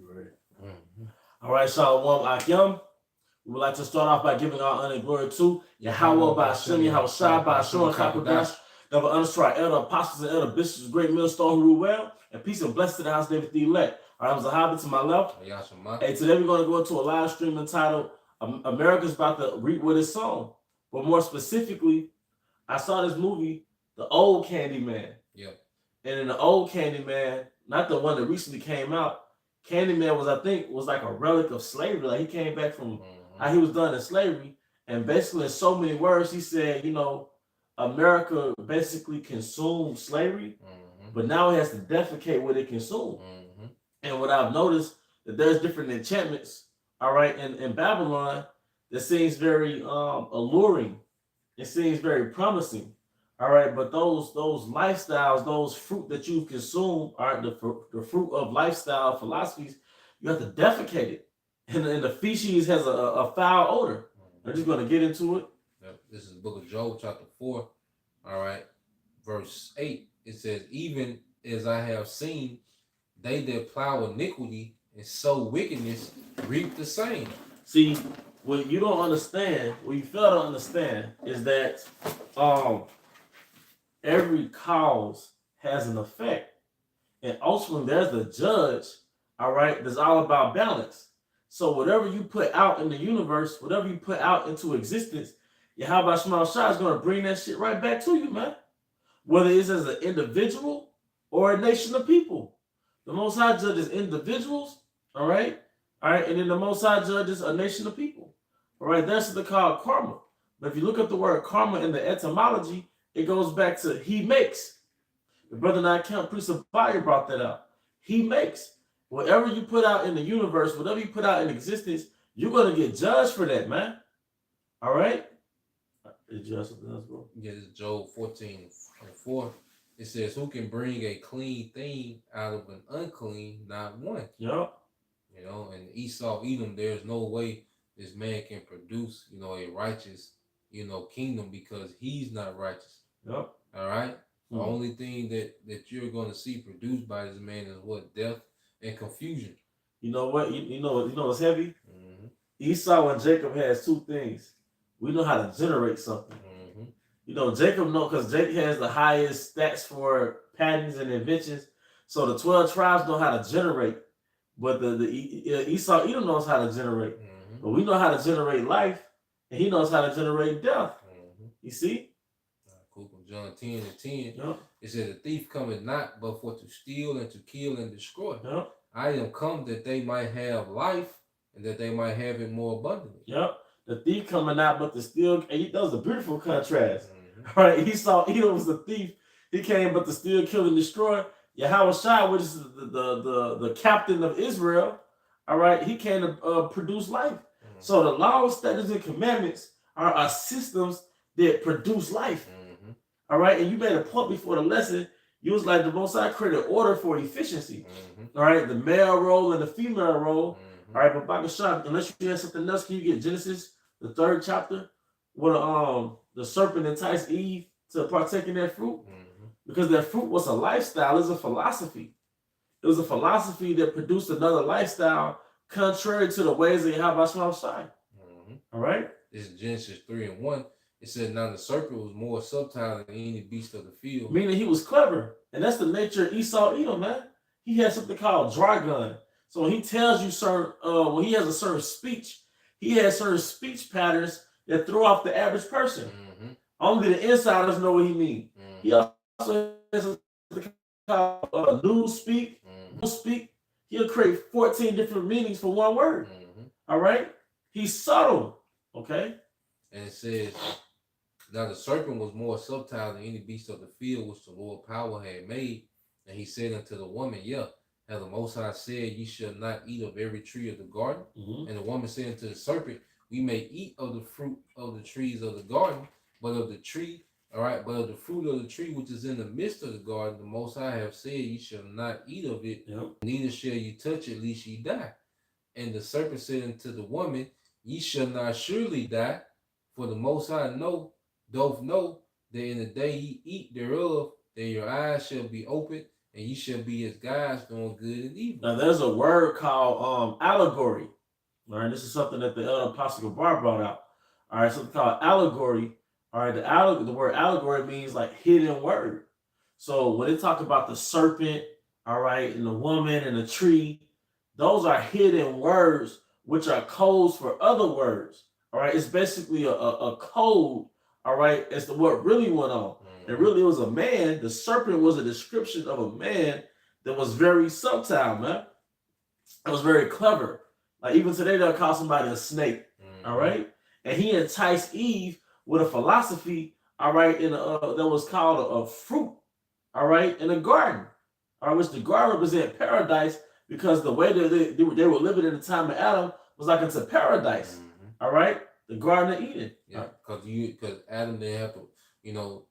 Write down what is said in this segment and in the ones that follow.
Right. Mm-hmm. All right, Shalom Akim. We would like to start off by giving our honor and glory to Yahweh Yahweh by Bashem, Hashem, Yahweh Yahweh Shai by Bashem, Shon Kakadash. Kakodash. Never understrike elder apostles and elder bishops, great millstone who rule well, and peace and blessing to the house of David the elect. All right, I was a hobbit to my left. Yashima. Hey, today we're going to go into a live stream entitled America's About to Reap What It's Sown. But more specifically, I saw this movie, The Old Candyman. Yep. And in the old Candyman, not the one that recently came out, Candyman was, I think, was like a relic of slavery. Like he came back from how he was done in slavery. And basically, in so many words, he said, you know, America basically consumed slavery, but now it has to defecate what it consumed. And what I've noticed that there's different enchantments, all right, in Babylon that seems very alluring. It seems very promising. All right, but those lifestyles, those fruit that you've consumed, all right, the fruit of lifestyle philosophies, you have to defecate it, and the feces has a foul odor. I'm just going to get into it. Yep. This is the book of Job, chapter 4. All right, verse 8. It says, "Even as I have seen, they that plow iniquity and sow wickedness reap the same." See, what you don't understand, what you fail to understand, is that every cause has an effect. And ultimately, there's the judge, all right, that's all about balance. So whatever you put out in the universe, whatever you put out into existence, Yahweh Shema Shah is going to bring that shit right back to you, man. Whether it's as an individual or a nation of people. The Most High judges individuals, all right? All right, and then the Most High judges a nation of people. All right, that's what they call karma. But if you look at the word karma in the etymology, it goes back to he makes. The brother and I can't Priest of Fire brought that up. He makes. Whatever you put out in the universe, whatever you put out in existence, you're going to get judged for that, man. All right? Did you have something else, bro? Yeah, this is Job 14:4. It says, "Who can bring a clean thing out of an unclean? Not one." Yep. You know, and Esau, Edom, there's no way this man can produce, you know, a righteous, you know, kingdom because he's not righteous. Yep. All right. The only thing that you're going to see produced by this man is what? Death and confusion. You know what? You know what's heavy? Esau and Jacob has two things. We know how to generate something. You know, Jacob know because Jacob has the highest stats for patents and inventions. So the 12 tribes know how to generate. But the Esau Edom knows how to generate. But we know how to generate life, and he knows how to generate death. You see? Cool. John 10:10. Yep. It says, "The thief cometh not but for to steal and to kill and destroy. Yep. I am come that they might have life and that they might have it more abundantly." Yep. The thief coming out but to steal. And that was a beautiful contrast. All right. Esau Edom was the thief. He came but to steal, kill, and destroy. Yahweh Shai, which is the captain of Israel, all right, he came to produce life. So the laws, statutes, and commandments are systems that produce life. All right, and you made a point before the lesson. You was like the Most High created order for efficiency. All right, the male role and the female role. All right, but Baba Shah, unless you have something else, can you get Genesis, the 3rd chapter, where the serpent enticed Eve to partake in that fruit? Because that fruit was a lifestyle, it's a philosophy. It was a philosophy that produced another lifestyle contrary to the ways of Yahweh Shai. All right? This is Genesis 3:1. It says, "Now the serpent was more subtle than any beast of the field." Meaning he was clever. And that's the nature of Esau Edom, man. He has something called jargon. So when he tells you certain, when he has a certain speech, he has certain speech patterns that throw off the average person. Only the insiders know what he means. He also has something called news speak. Speak. He'll create 14 different meanings for one word. All right? He's subtle. Okay? And it says, "Now the serpent was more subtle than any beast of the field which the Lord power had made. And he said unto the woman, Yeah, as the Most High said, ye shall not eat of every tree of the garden. And the woman said unto the serpent, We may eat of the fruit of the trees of the garden, but of the tree, all right, but of the fruit of the tree which is in the midst of the garden, the Most High have said, Ye shall not eat of it, neither shall ye touch it, lest ye die. And the serpent said unto the woman, Ye shall not surely die, for the Most High doth know that in the day ye eat thereof, then your eyes shall be opened, and you shall be as guides knowing good and evil. Now there's a word called allegory. All right, this is something that the elder Apostle Gabar brought out. All right, something called allegory. All right, the word allegory means like hidden word. So when they talk about the serpent, all right, and the woman and the tree, those are hidden words which are codes for other words. All right, it's basically a code. All right, as to what really went on. And really, it was a man. The serpent was a description of a man that was very subtle, man. It was very clever. Like even today, they'll call somebody a snake. All right, and he enticed Eve with a philosophy. All right, in that was called a fruit. All right, in a garden. All right, which the garden represented paradise because the way that they were living in the time of Adam was like into paradise. All right, the Garden of Eden. Yeah, because Adam didn't have to, you know,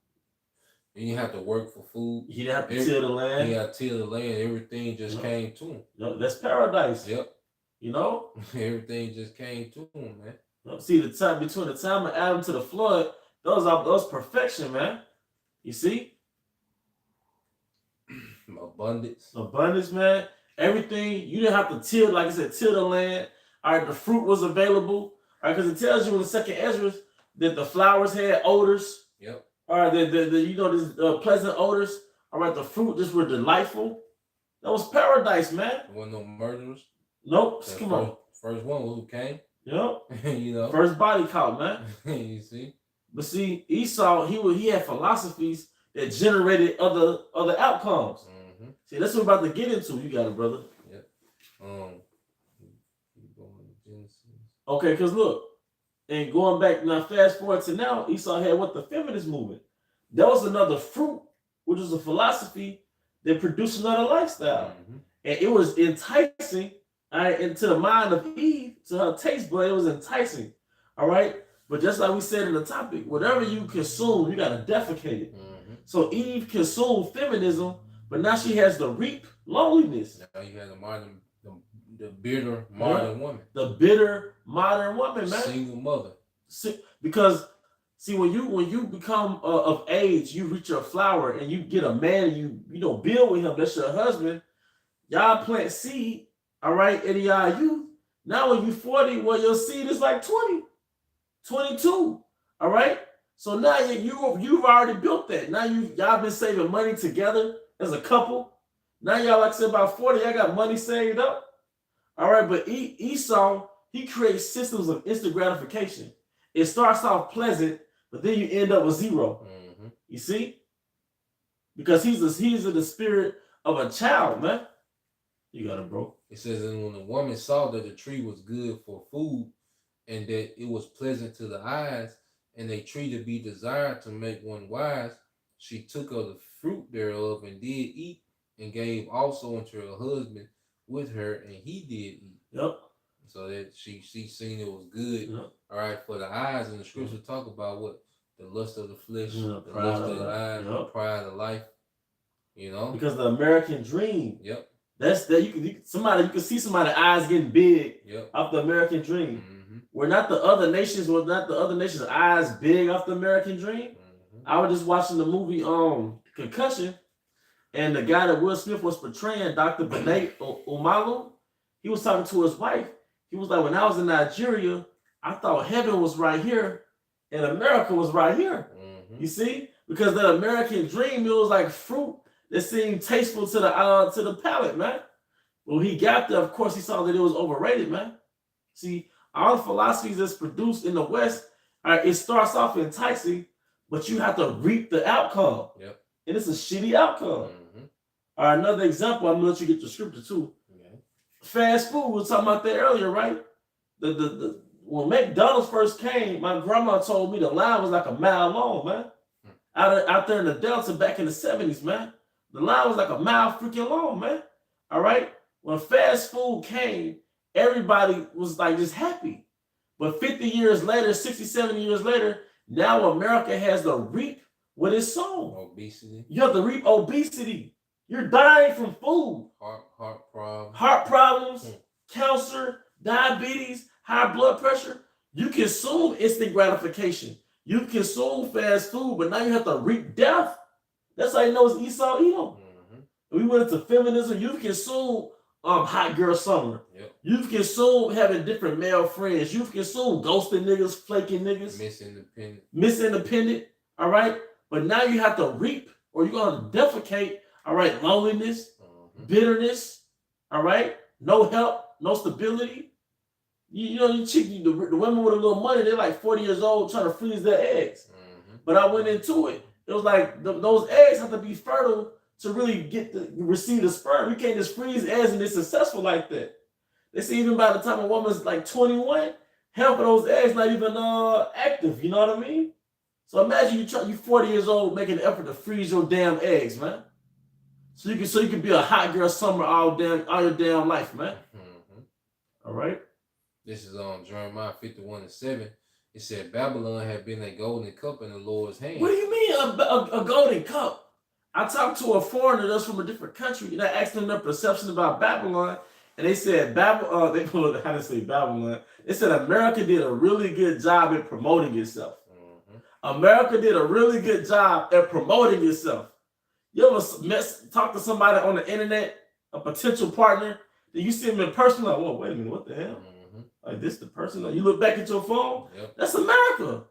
he didn't have to work for food. He didn't have to till the land. He had to till the land. Everything just came to him. That's paradise. Yep. You know, everything just came to him, man. See, the time between the time of Adam to the flood, those perfection, man. You see, abundance, man. Everything you didn't have to till, like I said, till the land. All right, the fruit was available. All right, because it tells you in the second Ezra that the flowers had odors. Yep. All right, these pleasant odors. All right, the fruit just were delightful. That was paradise, man. There wasn't no murderers. Nope. Come on. First one who came. Yep. You know. First body count, man. You see. But see, Esau, he had philosophies that generated other outcomes. See, that's what we're about to get into. You got it, brother. Yep. Okay, because look, and going back now, fast forward to now, Esau had what? The feminist movement. That was another fruit, which was a philosophy that produced another lifestyle. And it was enticing, all right, into the mind of Eve, to her taste bud, it was enticing. All right. But just like we said in the topic, whatever you consume, you gotta defecate it. So Eve consumed feminism, but now she has to reap loneliness. Now you have the bitter modern woman. The bitter modern woman, man. Single mother. Because see, when you become of age, you reach your flower and you get a man and you don't build with him, that's your husband. Y'all plant seed, all right, in y'all youth. Now when you 40, well, your seed is like 20, 22, all right? So now you've already built that. Now y'all been saving money together as a couple. Now y'all, like I said, about 40, y'all got money saved up. All right, but Esau, he creates systems of instant gratification. It starts off pleasant, but then you end up with zero. You see? Because he's in the spirit of a child, man. You got it, bro. It says, and when the woman saw that the tree was good for food, and that it was pleasant to the eyes, and a tree to be desired to make one wise, she took of the fruit thereof and did eat, and gave also unto her husband with her, and he did eat. Yep. So that she seen it was good. Yep. All right, for the eyes, and the scripture talk about what? The lust of the flesh, the pride lust of the eyes, yep. the pride of life. You know? Because the American dream. Yep. That's that you can see somebody's eyes getting big yep. off the American dream. Were not the other nations eyes big off the American dream? I was just watching the movie Concussion, and the guy that Will Smith was portraying, Dr. Benet Umalu, he was talking to his wife. He was like, when I was in Nigeria, I thought heaven was right here and America was right here. You see? Because the American dream, it was like fruit that seemed tasteful to the palate, man. When he got there, of course, he saw that it was overrated, man. See, all the philosophies that's produced in the West, it starts off enticing, but you have to reap the outcome. Yep. And it's a shitty outcome. All right, another example, I'm gonna let you get your scripture too. Fast food, we were talking about that earlier, right? When McDonald's first came, my grandma told me the line was like a mile long, man. Out there in the Delta back in the 70s, man. The line was like a mile freaking long, man. All right? When fast food came, everybody was like just happy. But 50 years later, 60, 70 years later, now America has to reap what is sown. Obesity. You have to reap obesity. You're dying from food. Heart problems, cancer, diabetes, high blood pressure. You consume instant gratification. You consume fast food, but now you have to reap death. That's how you know it's Esau Edom. We went into feminism. You've consumed hot girl summer. Yep. You've consumed having different male friends. You've consumed ghosting niggas, flaking niggas, Miss Independent. All right, but now you have to reap, or you're gonna defecate. All right, loneliness, bitterness. All right, no help, no stability. You know, you cheat the women with a little money. They're like 40 years old trying to freeze their eggs. But I went into it. It was like those eggs have to be fertile to really receive the sperm. You can't just freeze eggs and be successful like that. They say even by the time a woman's like 21, half of those eggs not even active. You know what I mean? So imagine you 40 years old making an effort to freeze your damn eggs, man. So you can be a hot girl summer all your damn life, man. All right. This is on Jeremiah 51:7. It said Babylon had been a golden cup in the Lord's hand. What do you mean a golden cup? I talked to a foreigner that's from a different country, and I asked them their perception about Babylon, and they said Babylon. They pulled how to say Babylon. They said America did a really good job at promoting itself. America did a really good job at promoting itself. You ever talk to somebody on the internet, a potential partner, then you see them in person, like, whoa, wait a minute, what the hell? Like, this the person? You look back at your phone? Yep. That's America.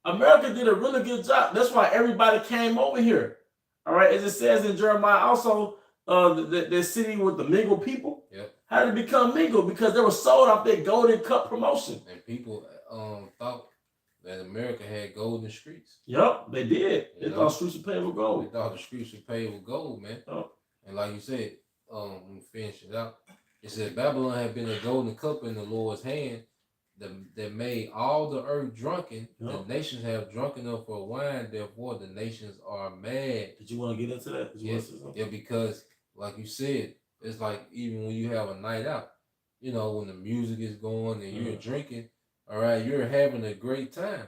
America did a really good job. That's why everybody came over here. All right, as it says in Jeremiah, also, the city with the mingled people. Yep. How did it become mingled? Because they were sold off that golden cup promotion. And people thought that America had golden streets. Yep, they did. They thought streets were paved with gold. They thought the streets were paved with gold, man. Yep. And like you said, we finish it out. It said Babylon had been a golden cup in the Lord's hand that made all the earth drunken. Yep. The nations have drunken up for wine, therefore the nations are mad. Did you want to get into that? Yes. Yeah, because like you said, it's like even when you have a night out, you know, when the music is going and you're drinking, all right, you're having a great time.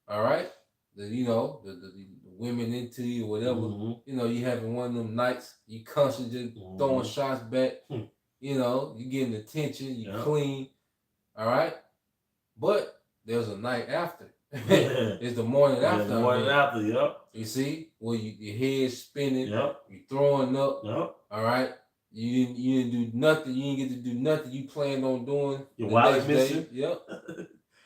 All right. The women into you or whatever, you know, you having one of them nights, you constantly just throwing shots back, you know, you getting attention, you clean, all right? But there's a night after. It's the morning after. The morning after, yep. You see, where your head's spinning, yep. You throwing up, yep. All right? You didn't do nothing, you didn't get to do nothing you planned on doing your wallet missing. Yep.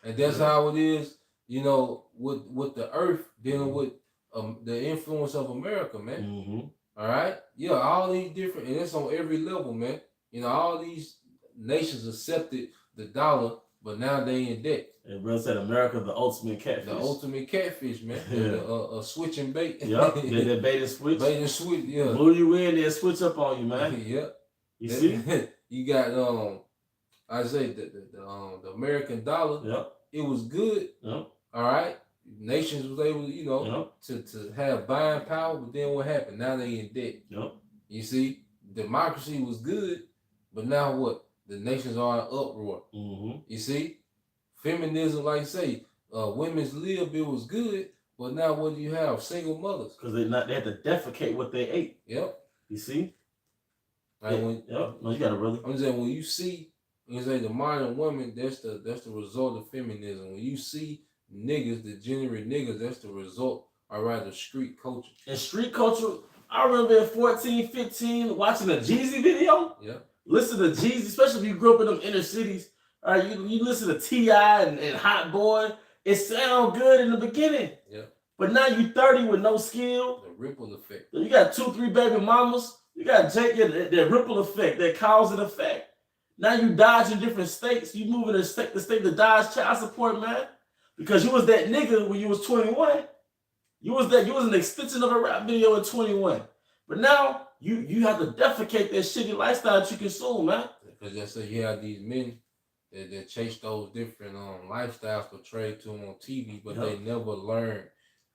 And that's how it is, you know, with the earth dealing with the influence of America, man. All right? Yeah, all these different, and it's on every level, man. You know, all these nations accepted the dollar, but now they in debt. And brother said America, the ultimate catfish. The ultimate catfish, man. Yeah. Switch and bait. Yep, that bait and switch. Bait and switch, yeah. Blew you in, then switch up on you, man. Yep. You see? You got, I say, the American dollar. Yep. It was good. Yep. All right. Nations was able, you know, to have buying power, but then what happened? Now they in debt. Yep. You see, democracy was good, but now what? The nations are in uproar. You see, feminism, like you say, women's lib, it was good, but now what do you have? Single mothers. Because they had to defecate what they ate. Yep. You see? Like No, you got it, brother. I'm saying when you see, you say the modern woman, that's the result of feminism. When you see niggas, the degenerate niggas, that's the result, all right, of street culture. And street culture, I remember at 14, 15, watching a Jeezy video. Yeah. Listen to Jeezy, especially if you grew up in them inner cities. All right, you listen to T.I. and Hot Boy. It sound good in the beginning. Yeah. But now you 30 with no skill. The ripple effect. You got 2-3 baby mamas. You got that ripple effect, that cause and effect. Now you dodge in different states. You moving to state to dodge child support, man. Because you was that nigga when you was 21. You was an extension of a rap video at 21. But now you have to defecate that shitty lifestyle that you consume, man. Because that's you have these men that chase those different lifestyles portrayed to them on TV, but they never learn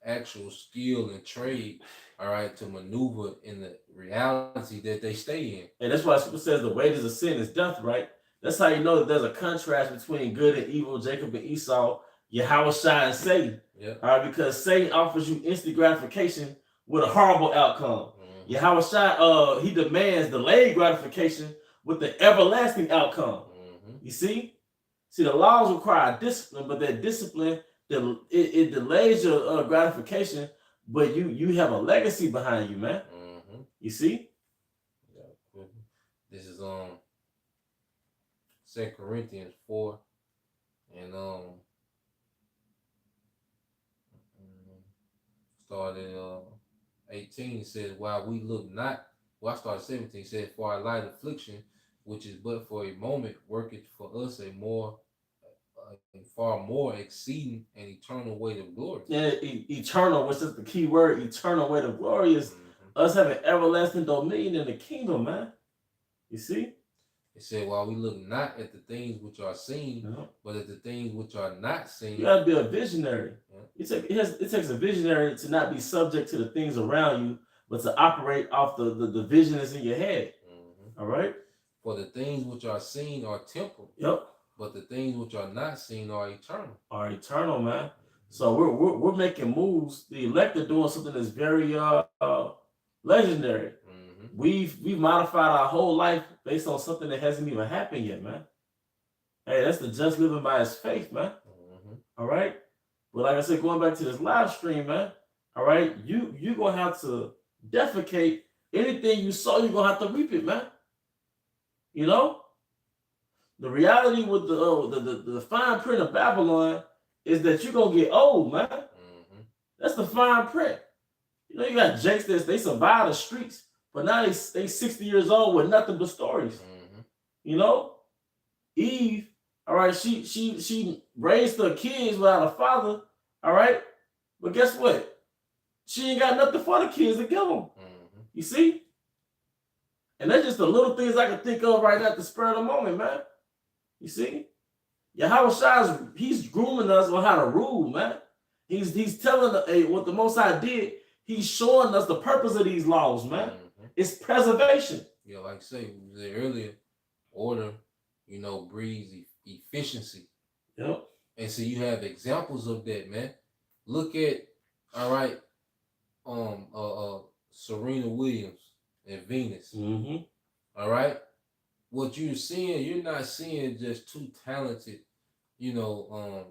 actual skill and trade, all right, to maneuver in the reality that they stay in. And that's why Scripture says the wages of sin is death, right? That's how you know that there's a contrast between good and evil, Jacob and Esau, Yahweh and Satan. Yeah. All right, because Satan offers you instant gratification with a horrible outcome. Yahweh he demands delayed gratification with the everlasting outcome. You see? See, the laws require discipline, but that discipline, it delays your gratification, but you have a legacy behind you, man. You see? This is 2 Corinthians 4 and started 18. It says, while we look not, well, I started 17. It says, for our light affliction, which is but for a moment, worketh for us a far more exceeding and eternal weight of glory. Yeah, eternal, which is the key word. Eternal weight of glory is us having everlasting dominion in the kingdom, man. You see? It said, while we look not at the things which are seen, but at the things which are not seen. You gotta be a visionary. It takes a visionary to not be subject to the things around you, but to operate off the vision that's in your head. All right? For the things which are seen are temporal. But the things which are not seen are eternal. Are eternal, man. So we're making moves. The elect are doing something that's very legendary. We've modified our whole life based on something that hasn't even happened yet, man. Hey, that's the just living by his faith, man. All right. But like I said, going back to this live stream, man. All right, you're gonna have to defecate anything you sow. You're gonna have to reap it, man. You know, the reality with the fine print of Babylon is that you're gonna get old, man. That's the fine print. You know, you got jakes that they survive the streets, but now they 60 years old with nothing but stories. You know, Eve, all right, she raised her kids without a father, all right, but guess what? She ain't got nothing for the kids to give them. You see? And that's just the little things I can think of right now at the spur of the moment, man. You see? Yahweh Shai, he's grooming us on how to rule, man. He's telling us what the Most High did. He's showing us the purpose of these laws, man. It's preservation. Yeah, like I say, we said earlier, order, you know, breeds efficiency. Yep. And so you have examples of that, man. Look at, all right, Serena Williams and Venus. All right. What you're seeing, you're not seeing just two talented, you know,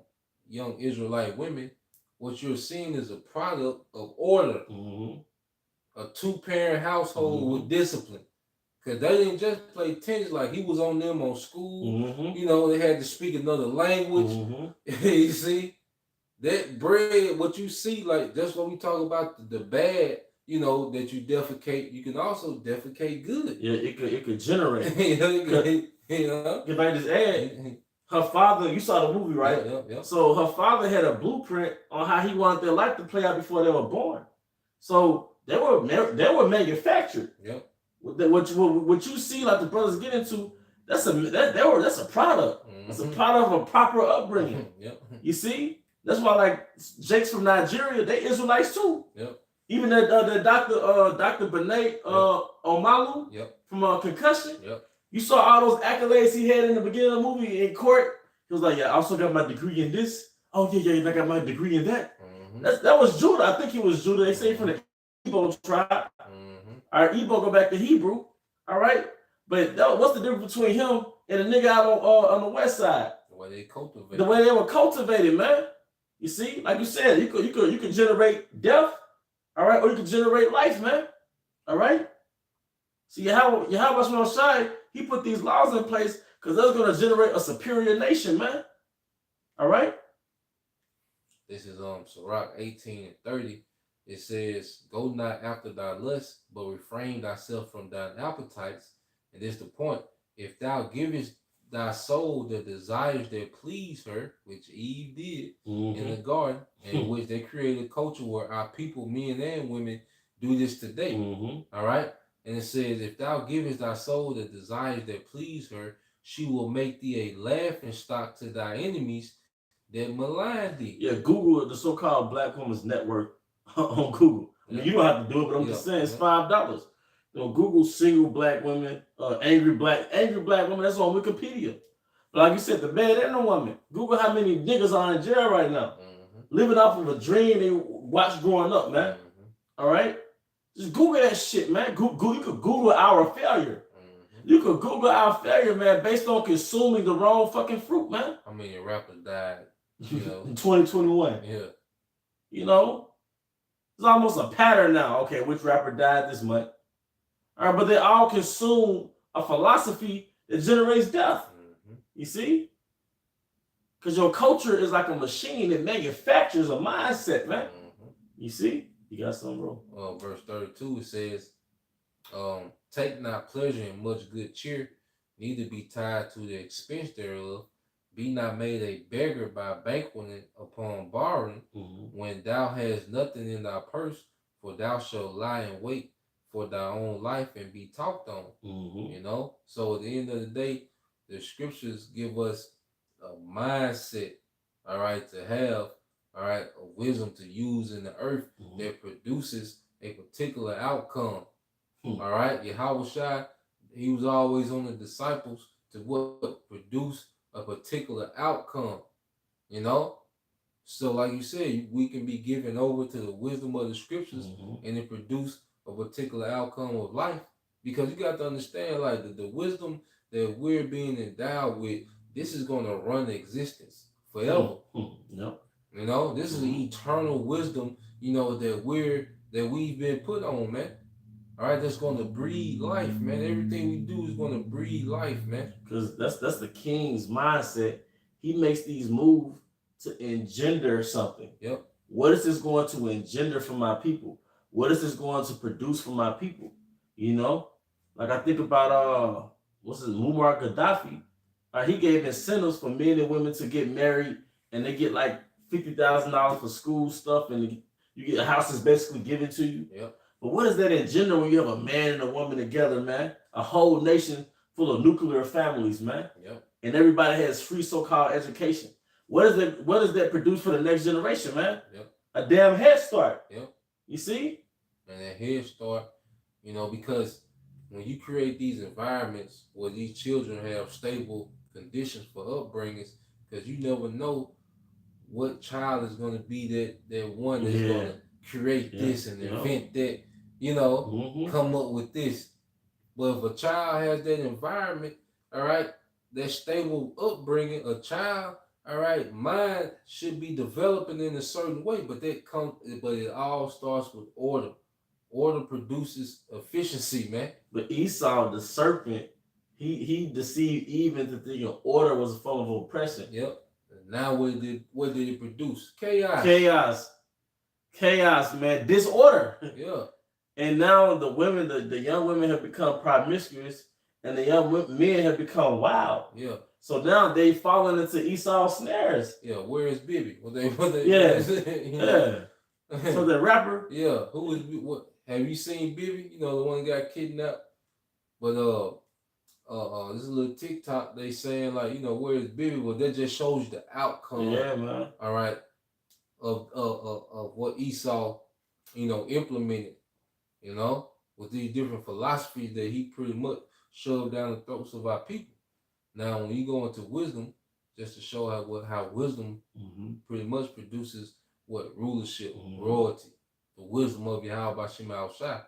young Israelite women. What you're seeing is a product of order. A two-parent household with discipline. Because they didn't just play tennis, like he was on them on school. You know, they had to speak another language. You see? That bread, what you see, like that's what we talk about, the bad, you know, that you defecate. You can also defecate good. Yeah, it could generate. You know? If I just add, her father, you saw the movie, right? Yeah. So her father had a blueprint on how he wanted their life to play out before they were born. So they were manufactured. What you see, like the brothers get into, that's a product. That's a product of a proper upbringing. You see? That's why, like, Jake's from Nigeria, they Israelites too. Even the Dr. Benet Omalu from Concussion. You saw all those accolades he had in the beginning of the movie in court. He was like, yeah, I also got my degree in this. Oh, yeah, I got my degree in that. That was Judah. I think he was Judah. They say from the Igbo tribe. All right, Igbo go back to Hebrew. All right. But what's the difference between him and a nigga out on the west side? The way they cultivated. The way they were cultivated, man. You see, like you said, you could generate death, all right, or you could generate life, man. All right. See, Yahweh Shai, he put these laws in place because they're going to generate a superior nation, man. All right. This is Sirach 18 and 30. It says, go not after thy lust, but refrain thyself from thine appetites. And this is the point. If thou givest thy soul the desires that please her, which Eve did in the garden, in which they created a culture where our people, men and women, do this today. All right. And it says, if thou givest thy soul the desires that please her, she will make thee a laughing stock to thy enemies that malign thee. Yeah, Google the so-called Black Women's Network on Google. I mean, you don't have to do it, but I'm just saying it's $5. You know, Google single black women, angry black women. That's on Wikipedia. But like you said, the man and the woman. Google how many niggas are in jail right now, living off of a dream they watched growing up, man. All right, just Google that shit, man. You could Google our failure. You could Google our failure, man, based on consuming the wrong fucking fruit, man. I mean, a rapper died, you know, in 2021. Yeah. You know, it's almost a pattern now. Okay, which rapper died this month? All right, but they all consume a philosophy that generates death. You see? Because your culture is like a machine that manufactures a mindset, man. You see? You got something, bro? Verse 32, it says, take not pleasure in much good cheer, neither be tied to the expense thereof. Be not made a beggar by banqueting upon borrowing, when thou hast nothing in thy purse, for thou shalt lie in wait for thy own life and be talked on. You know? So at the end of the day, the scriptures give us a mindset, all right, to have, all right, a wisdom to use in the earth that produces a particular outcome. All right, Yahweh, he was always on the disciples to what produce a particular outcome, you know. So, like you said, we can be given over to the wisdom of the scriptures, and it produce a particular outcome of life. Because you got to understand, like the wisdom that we're being endowed with, this is going to run existence forever. Yep. You know, this is an eternal wisdom, you know, that we've been put on, man. All right, that's going to breed life, man. Everything we do is going to breed life, man. Because that's the king's mindset. He makes these moves to engender something. Yep. What is this going to engender for my people? What is this going to produce for my people? You know, like I think about Muammar Gaddafi. He gave incentives for men and women to get married, and they get like $50,000 for school stuff, and you get houses basically given to you. Yep. But what does that engender when you have a man and a woman together, man? A whole nation full of nuclear families, man. Yep. And everybody has free so-called education. What does that produce for the next generation, man? Yep. A damn head start. Yep. You see? And that head start, you know, because when you create these environments where these children have stable conditions for upbringings, because you never know what child is going to be that one that's going to create this and invent that, you know, come up with this. But if a child has that environment, all right, that stable upbringing, a child, all right, mind should be developing in a certain way, but it all starts with order. Order produces efficiency, man. But Esau, the serpent, he deceived Eve into thinking order was a form of oppression. Yep. And now what did it produce? Chaos, man. Disorder. Yeah. And now the young women have become promiscuous, and the young men have become wild. Yeah. So now they fallen into Esau's snares. Yeah. Where is Bibi? So the rapper. Yeah. Who is what? Have you seen Bibi? You know, the one that got kidnapped. But this little TikTok, they saying like, you know, where is Bibi? Well, that just shows you the outcome. Yeah, man. All right. Of what Esau, you know, implemented, you know, with these different philosophies that he pretty much shoved down the throats of our people. Now, when you go into wisdom, just to show how wisdom pretty much produces what rulership, royalty, the wisdom of Yahweh Shema Shai.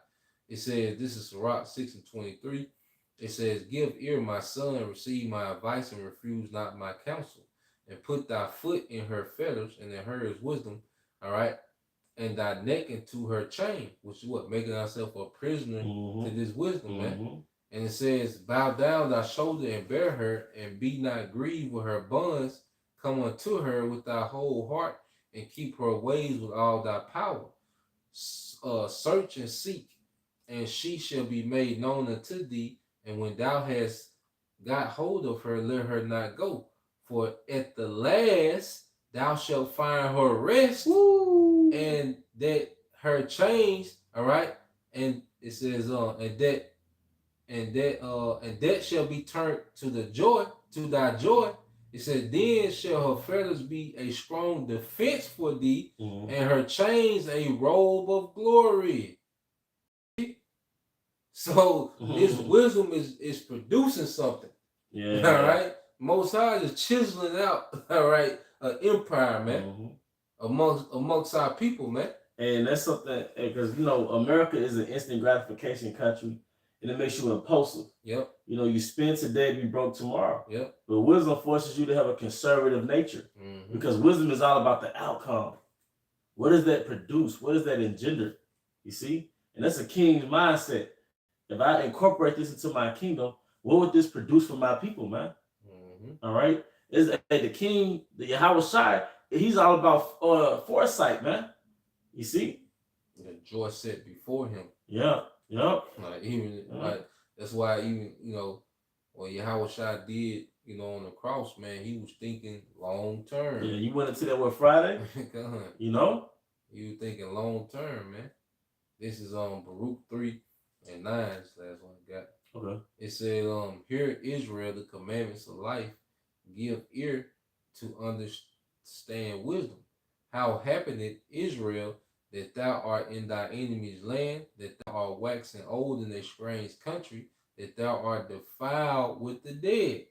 It says, this is Sirach 6:23. It says, give ear, my son, receive my advice, and refuse not my counsel. And put thy foot in her fetters, and in her is wisdom, all right? And thy neck into her chain, which is what? Making ourselves a prisoner to this wisdom, man. And it says, bow down thy shoulder and bear her, and be not grieved with her bonds. Come unto her with thy whole heart, and keep her ways with all thy power. Search and seek, and she shall be made known unto thee. And when thou hast got hold of her, let her not go. For at the last thou shalt find her rest, and that her chains, all right. And it says, and that shall be turned to thy joy. It says, then shall her fetters be a strong defense for thee, and her chains a robe of glory. So this wisdom is producing something. Yeah. All right. Most High is chiseling out, all right, an empire, man, amongst our people, man. And that's something, because, you know, America is an instant gratification country, and it makes you impulsive. Yep. You know, you spend today, be broke tomorrow. Yep. But wisdom forces you to have a conservative nature, because wisdom is all about the outcome. What does that produce? What does that engender? You see? And that's a king's mindset. If I incorporate this into my kingdom, what would this produce for my people, man? All right. Is the king, the Yahweh Shai, he's all about foresight, man. You see? The joy set before him. Yeah. Yep. Like even like that's why even what Yahweh Shai did, on the cross, man, he was thinking long term. Yeah, you went into that with Friday. You know? You thinking long term, man. This is Baruch 3:9. That's the last one I got. Okay. It said, hear Israel, the commandments of life, give ear to understand wisdom. How happeneth, Israel, that thou art in thy enemy's land, that thou art waxing old in a strange country, that thou art defiled with the dead.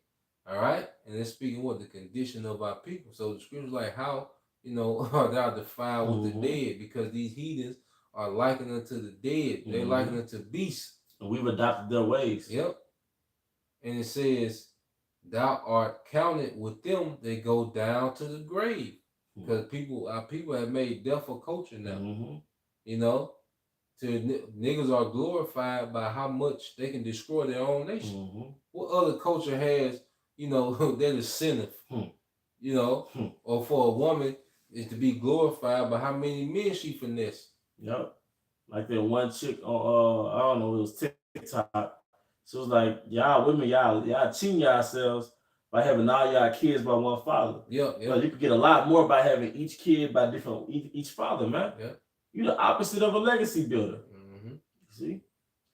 All right? And it's speaking what? The condition of our people. So the scripture's like, how, are thou defiled with the dead? Because these heathens are likened unto the dead. They're likened unto beasts. And we've adopted their ways. Yep. And it says, thou art counted with them that go down to the grave. Because our people have made death a culture now. Niggas are glorified by how much they can destroy their own nation. What other culture has, that is sinneth? Or for a woman is to be glorified by how many men she finesse. Yep. Like that one chick on I don't know, it was TikTok. So it was like, y'all women, y'all cheating yourselves by having all y'all kids by one father. Yeah. But you could get a lot more by having each kid by each father, man. Yeah. You're the opposite of a legacy builder. See?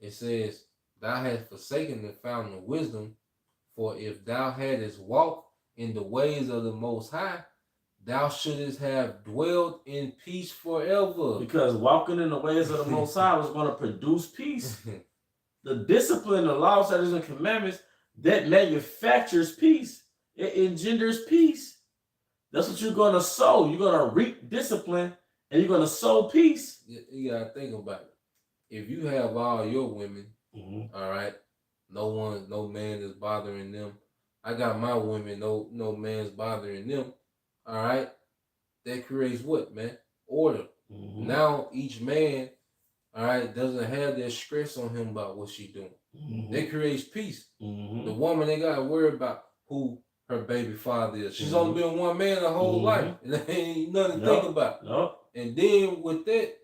It says, thou hast forsaken the fountain of wisdom, for if thou hadst walked in the ways of the Most High, thou shouldest have dwelled in peace forever. Because walking in the ways of the Most High was going to produce peace. The discipline, the law, statutes, and commandments, that manufactures peace. It engenders peace. That's what you're going to sow. You're going to reap discipline, and you're going to sow peace. You got to think about it. If you have all your women, all right, no man is bothering them. I got my women, no man's bothering them. All right, that creates what, man? Order. Now each man, all right, doesn't have that stress on him about what she doing. That creates peace. The woman ain't got to worry about who her baby father is. She's only been one man her whole life, and there ain't nothing to think about. And then with that,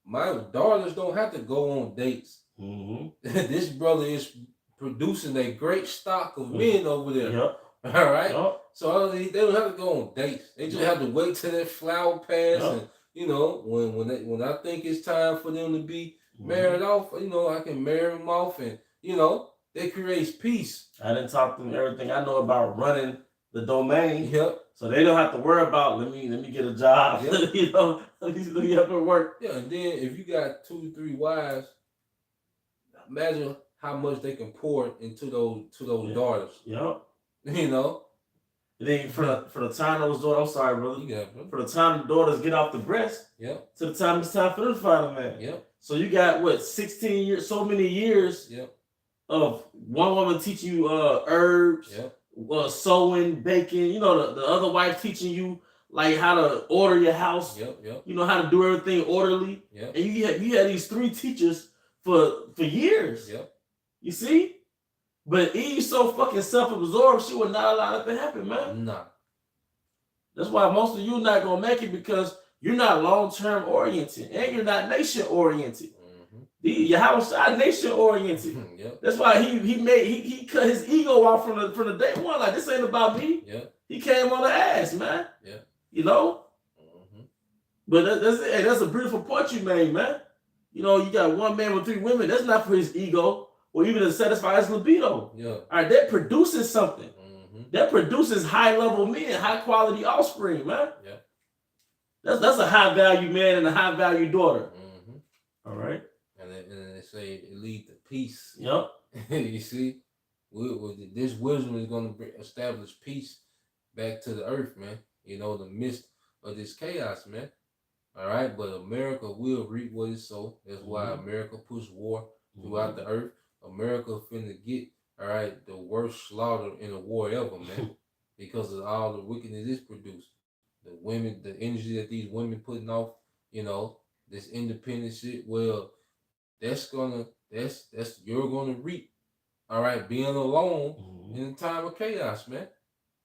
my daughters don't have to go on dates. This brother is producing a great stock of men over there. All right. So they don't have to go on dates. They just have to wait till that flower pass, and when I think it's time for them to be married off, I can marry them off, and that creates peace. I didn't talk to them everything I know about running the domain. So they don't have to worry about let me get a job. Let me have to work. Yeah, and then if you got 2 3 wives, imagine how much they can pour into those daughters. And then for the time those daughters, I'm sorry, brother. For the time the daughters get off the breast, to the time it's time for them to find a man. So you got 16 years, so many years of one woman teaching you herbs, sewing, baking. The other wife teaching you like how to order your house. How to do everything orderly. And you had these 3 teachers for years. You see? But Eve's so fucking self-absorbed, she would not allow that to happen, man. Nah. That's why most of you not gonna make it, because you're not long-term oriented and you're not nation oriented. Your house is nation oriented. That's why he cut his ego off from the day one. Like, this ain't about me. He came on the ass, man. But that's a beautiful point you made, man. You got one man with 3 women. That's not for his ego or even to satisfy his libido. All right, that produces something. That produces high-level men, high-quality offspring, man. That's a high-value man and a high-value daughter. All right. And they say it leads to peace. Yep. You see, this wisdom is going to establish peace back to the earth, man. The midst of this chaos, man. All right, but America will reap what it sows. That's why America pushed war throughout the earth. America finna get, all right, the worst slaughter in a war ever, man, because of all the wickedness it's produced. The women, the energy that these women putting off, this independent shit. Well, you're gonna reap All right, being alone Mhm. in a time of chaos, man.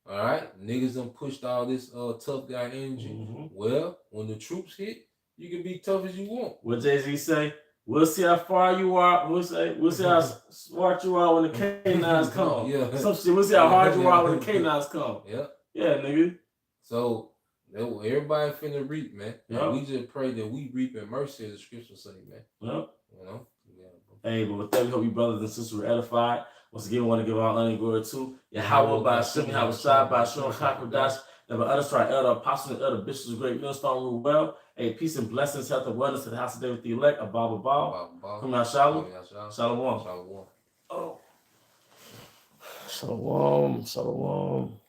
All right, niggas done pushed all this tough guy energy. Mhm. Well, when the troops hit, you can be tough as you want. What Jay-Z say? We'll see how far you are. We'll see how smart you are when the K9s come. Yeah. Some shit. We'll see how hard you are when the K9s come. Yeah. Yeah, nigga. So everybody finna reap, man. Yep. And we just pray that we reap in mercy, as the scripture say, man. Yep. You know? Hey, but with that, we hope you brothers and sisters were edified. Once again, we want to give our honor and glory to Yahweh by Hashem, Yahweh Shai by Hashem, Chakodash, that by others to our elder apostles and elder bishops, great millstone rule well. Hey, peace and blessings, health and wellness to the house of David the elect, Abba Baal. Come out, Shalom. Shalom. Shalom. Oh. Shalom. Shalom.